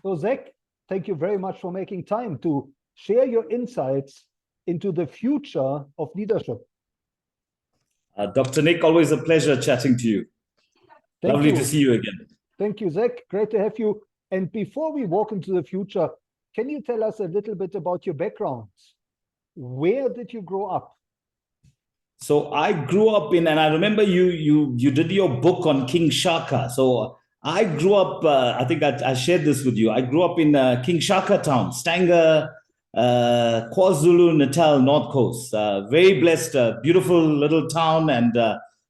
So, Zach, thank you very much for making time to share your insights into the future of leadership. Dr. Nick, always a pleasure chatting to you. Thank Lovely you. to see you again. Thank you, Zach. Great to have you. And before we walk into the future, can you tell us a little bit about your background? Where did you grow up? So I grew up in, and I remember you did your book on King Shaka. So I grew up, I think I shared this with you. I grew up in King Shaka town, Stanger, KwaZulu-Natal, North Coast. Very blessed, beautiful little town. And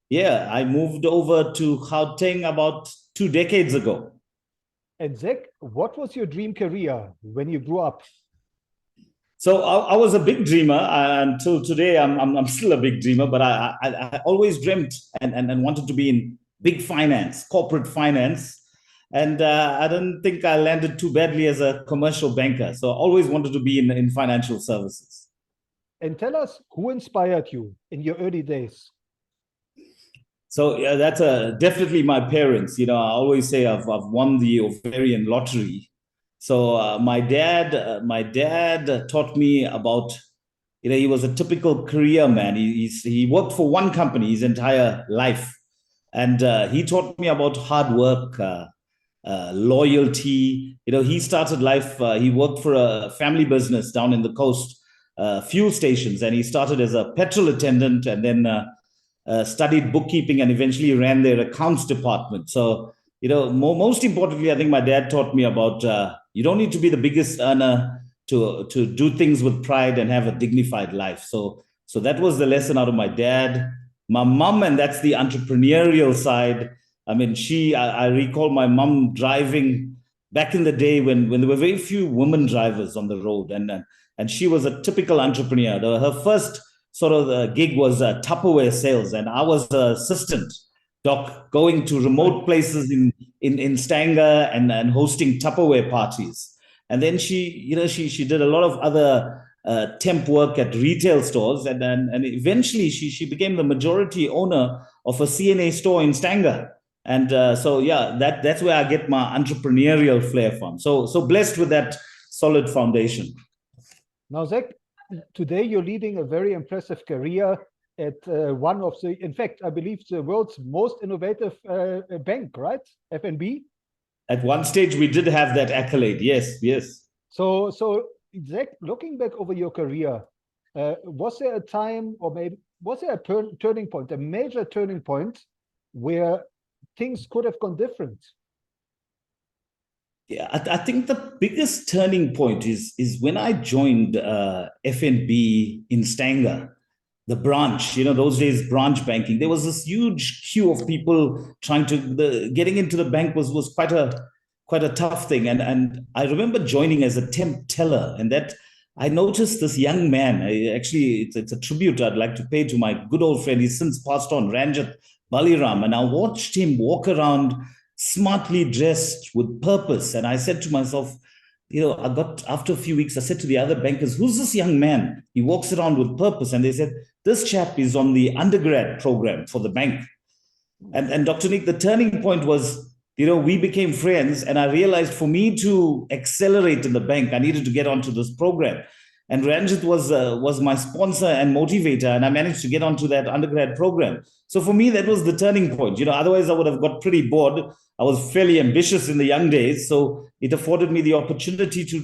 yeah, I moved over to Gauteng about 2 decades ago. And Zach, what was your dream career when you grew up? So I was a big dreamer until today. I'm still a big dreamer, but I always dreamt and wanted to be in big finance, corporate finance. And I don't think I landed too badly as a commercial banker. So I always wanted to be in financial services. And tell us who inspired you in your early days. So yeah, that's definitely my parents. I always say I've won the ovarian lottery. So my dad taught me about, he was a typical career man. He worked for one company his entire life, and he taught me about hard work, loyalty. He started life. He worked for a family business down in the coast, fuel stations, and he started as a petrol attendant, and then studied bookkeeping, and eventually ran their accounts department. So most importantly, I think my dad taught me about you don't need to be the biggest earner to do things with pride and have a dignified life. So that was the lesson out of my dad. My mom, and that's the entrepreneurial side. I mean, I recall my mom driving back in the day when there were very few women drivers on the road, and she was a typical entrepreneur. Her first sort of gig was Tupperware sales, and I was an assistant, Doc, going to remote places in Stanger and hosting Tupperware parties. And then she did a lot of other temp work at retail stores, and eventually she became the majority owner of a CNA store in Stanger. And so yeah, that's where I get my entrepreneurial flair from. So blessed with that solid foundation. Now, Zach, today you're leading a very impressive career at one of the, in fact, I believe the world's most innovative bank, right? FNB. At one stage, we did have that accolade. Yes. So Zach, looking back over your career, was there a time, or maybe was there a turning point, a major turning point, where things could have gone different? Yeah, I think the biggest turning point is when I joined FNB in Stanger, the branch. Those days, branch banking. There was this huge queue of people trying to. Getting into the bank was quite a tough thing. And I remember joining as a temp teller, and that I noticed this young man. It's a tribute I'd like to pay to my good old friend. He's since passed on, Ranjit Baliram, and I watched him walk around smartly dressed with purpose. And I said to myself, after a few weeks, I said to the other bankers, who's this young man? He walks around with purpose. And they said, this chap is on the undergrad program for the bank. And Dr. Nick, the turning point was, we became friends, and I realized for me to accelerate in the bank, I needed to get onto this program. And Ranjit was my sponsor and motivator, and I managed to get onto that undergrad program. So for me, that was the turning point. Otherwise I would have got pretty bored. I was fairly ambitious in the young days, so it afforded me the opportunity to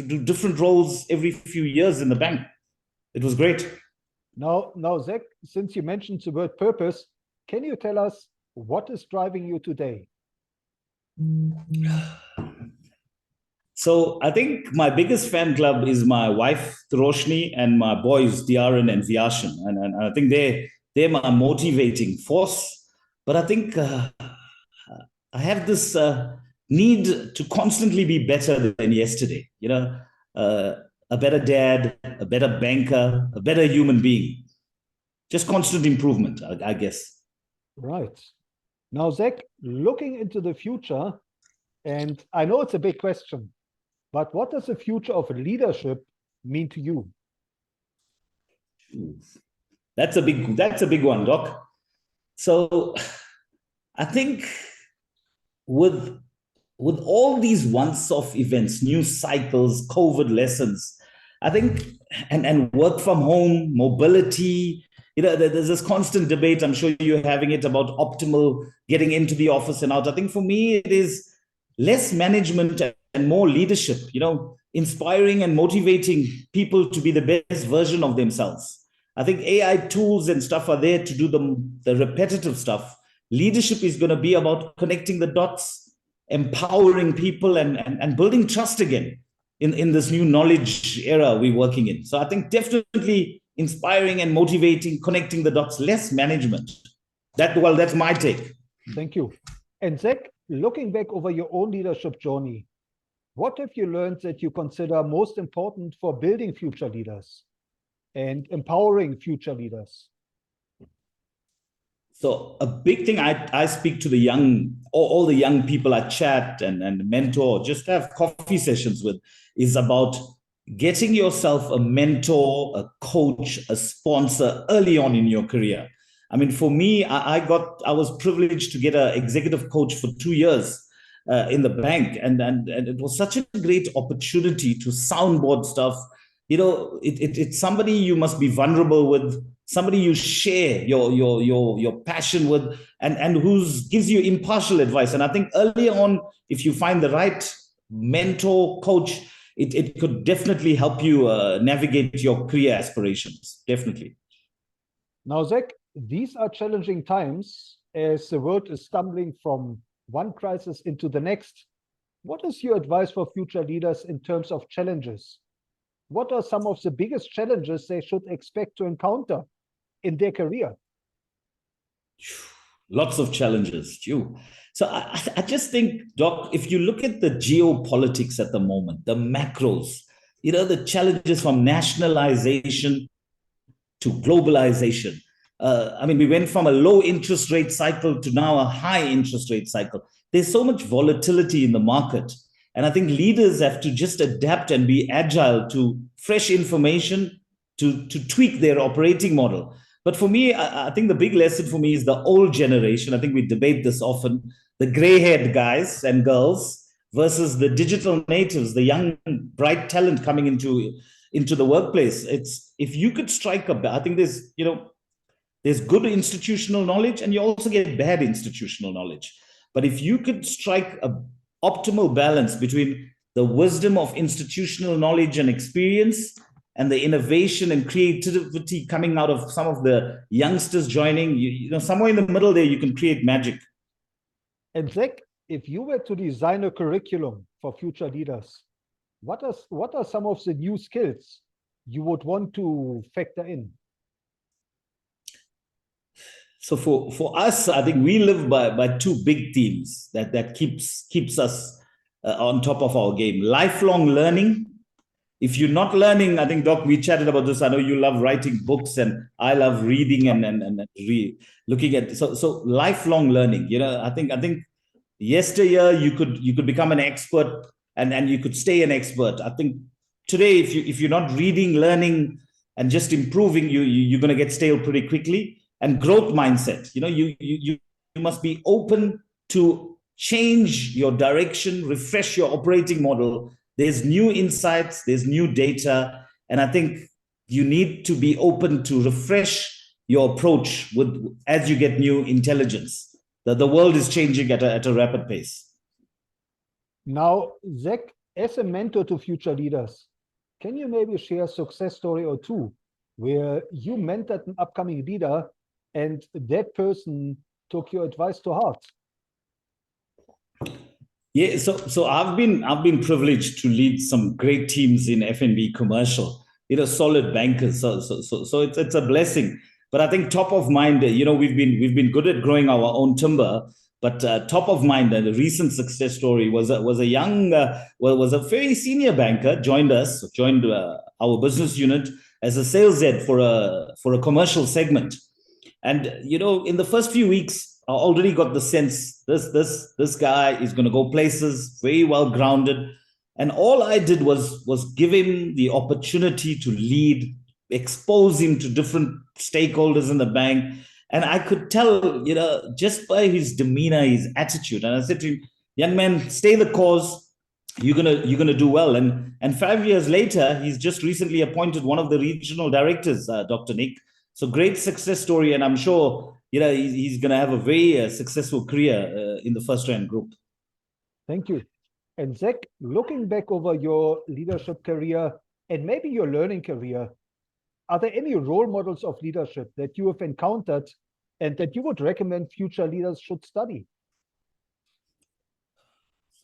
do different roles every few years in the bank. It was great. Now, Zach, since you mentioned the word purpose, can you tell us what is driving you today? So I think my biggest fan club is my wife, Roshni, and my boys, Diaran and Vyashan. And I think they're my motivating force. But I think I have this need to constantly be better than yesterday. A better dad, a better banker, a better human being. Just constant improvement, I guess. Right. Now, Zach, looking into the future, and I know it's a big question, but what does the future of leadership mean to you? That's a big one, Doc. So I think with with all these once-off events, news cycles, COVID lessons, I think, and work from home, mobility, there's this constant debate. I'm sure you're having it about optimal getting into the office and out. I think for me, it is less management and more leadership, inspiring and motivating people to be the best version of themselves. I think AI tools and stuff are there to do the repetitive stuff. Leadership is going to be about connecting the dots, empowering people, and building trust again in this new knowledge era we're working in. So I think definitely inspiring and motivating, connecting the dots, less management. That's my take. Thank you. And Zak, looking back over your own leadership journey, what have you learned that you consider most important for building future leaders and empowering future leaders? So a big thing I speak to the young, all the young people I chat and mentor, just have coffee sessions with, is about getting yourself a mentor, a coach, a sponsor early on in your career. I mean, for me, I was privileged to get an executive coach for 2 years in the bank, and it was such a great opportunity to soundboard stuff. It's somebody you must be vulnerable with, somebody you share your passion with, and who gives you impartial advice. And I think early on, if you find the right mentor, coach, it could definitely help you navigate your career aspirations. Definitely. Now, Zak, these are challenging times as the world is stumbling from one crisis into the next. What is your advice for future leaders in terms of challenges? What are some of the biggest challenges they should expect to encounter in their career? Lots of challenges. So I just think, Doc, if you look at the geopolitics at the moment, the macros, the challenges from nationalization to globalization. I mean, we went from a low interest rate cycle to now a high interest rate cycle. There's so much volatility in the market. And I think leaders have to just adapt and be agile to fresh information, to tweak their operating model. But for me, I think the big lesson for me is the old generation. I think we debate this often, the gray-haired guys and girls versus the digital natives, the young, bright talent coming into the workplace. If you could strike I think there's good institutional knowledge and you also get bad institutional knowledge. But if you could strike an optimal balance between the wisdom of institutional knowledge and experience and the innovation and creativity coming out of some of the youngsters joining, somewhere in the middle there, you can create magic. And Zak, if you were to design a curriculum for future leaders, what are some of the new skills you would want to factor in? So for us, I think we live by two big themes that keeps us on top of our game. Lifelong learning. If you're not learning, I think, Doc, we chatted about this. I know you love writing books and I love reading and looking at so lifelong learning. I think yesteryear you could become an expert and you could stay an expert. I think today, if you're not reading, learning, and just improving, you're going to get stale pretty quickly. And growth mindset. You must be open to change your direction, refresh your operating model. There's new insights, there's new data, and I think you need to be open to refresh your approach as you get new intelligence. The world is changing at a rapid pace. Now, Zak, as a mentor to future leaders, can you maybe share a success story or two where you mentored an upcoming leader and that person took your advice to heart? Yeah, so I've been privileged to lead some great teams in F&B commercial, solid bankers. So it's a blessing. But I think top of mind, we've been good at growing our own timber. But top of mind, the recent success story was a very senior banker joined our business unit as a sales head for a commercial segment. And in the first few weeks, I already got the sense this guy is going to go places, very well grounded. And all I did was give him the opportunity to lead, expose him to different stakeholders in the bank. And I could tell, just by his demeanor, his attitude. And I said to him, young man, stay the course. You're gonna do well. And 5 years later, he's just recently appointed one of the regional directors, Dr. Nick. So great success story, and I'm sure he's gonna have a very successful career in the first round group. Thank you. And Zak, looking back over your leadership career and maybe your learning career, are there any role models of leadership that you have encountered and that you would recommend future leaders should study?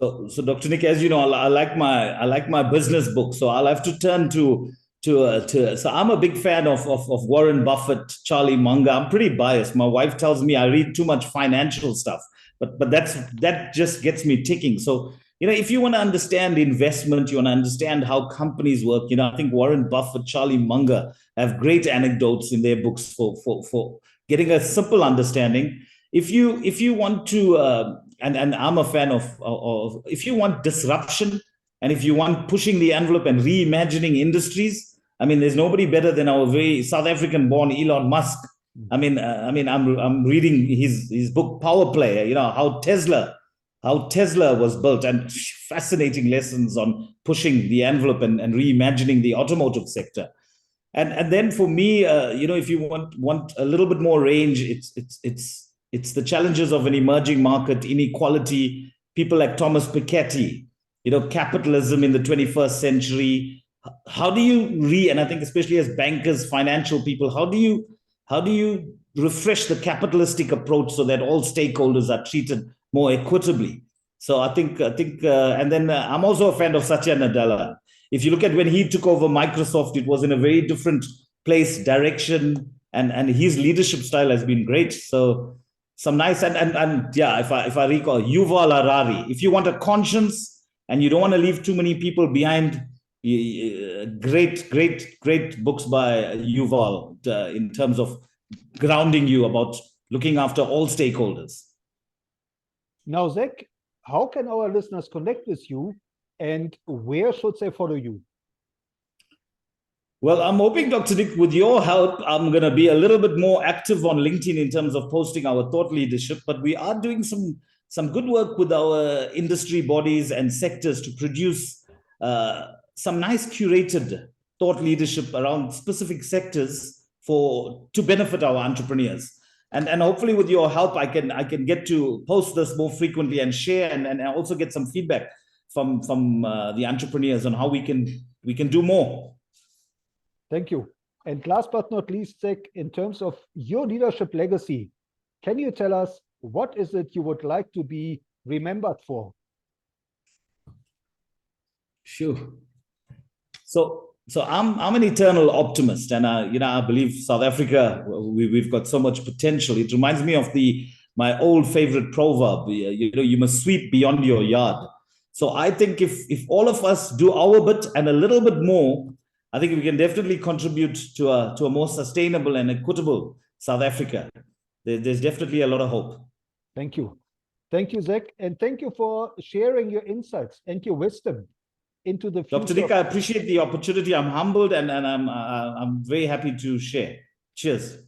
So Dr. Nick, as you know, I like my business book. So I'll have to turn to. So I'm a big fan of Warren Buffett, Charlie Munger. I'm pretty biased. My wife tells me I read too much financial stuff, but that just gets me ticking. So if you want to understand investment, you want to understand how companies work. I think Warren Buffett, Charlie Munger have great anecdotes in their books for getting a simple understanding. If you want to, and I'm a fan of if you want disruption and if you want pushing the envelope and reimagining industries, I mean, there's nobody better than our very South African-born Elon Musk. I'm reading his book Power Play. How Tesla was built, and fascinating lessons on pushing the envelope and reimagining the automotive sector. And then for me, if you want a little bit more range, it's the challenges of an emerging market, inequality, people like Thomas Piketty, capitalism in the 21st century. How do you and I think especially as bankers, financial people, how do you refresh the capitalistic approach so that all stakeholders are treated more equitably? So I think, and then I'm also a fan of Satya Nadella. If you look at when he took over Microsoft, it was in a very different place, direction, and his leadership style has been great. So some nice, and yeah, if I recall, Yuval Harari. If you want a conscience and you don't want to leave too many people behind, great books by Yuval in terms of grounding you about looking after all stakeholders. Now, Zak, how can our listeners connect with you, and where should they follow you? Well, I'm hoping, Dr. Nick, with your help, I'm going to be a little bit more active on LinkedIn in terms of posting our thought leadership. But we are doing some good work with our industry bodies and sectors to produce some nice curated thought leadership around specific sectors to benefit our entrepreneurs. And hopefully with your help, I can get to post this more frequently and share and also get some feedback from the entrepreneurs on how we can do more. Thank you. And last but not least, Zak, in terms of your leadership legacy, can you tell us what is it you would like to be remembered for? Sure. So I'm an eternal optimist, and I believe South Africa, we've got so much potential. It reminds me of my old favorite proverb, you must sweep beyond your yard. So I think if all of us do our bit and a little bit more, I think we can definitely contribute to a more sustainable and equitable South Africa. There's definitely a lot of hope. Thank you. Thank you, Zak, and thank you for sharing your insights and your wisdom into the future. Dr. Nick, I appreciate the opportunity. I'm humbled and I'm very happy to share. Cheers.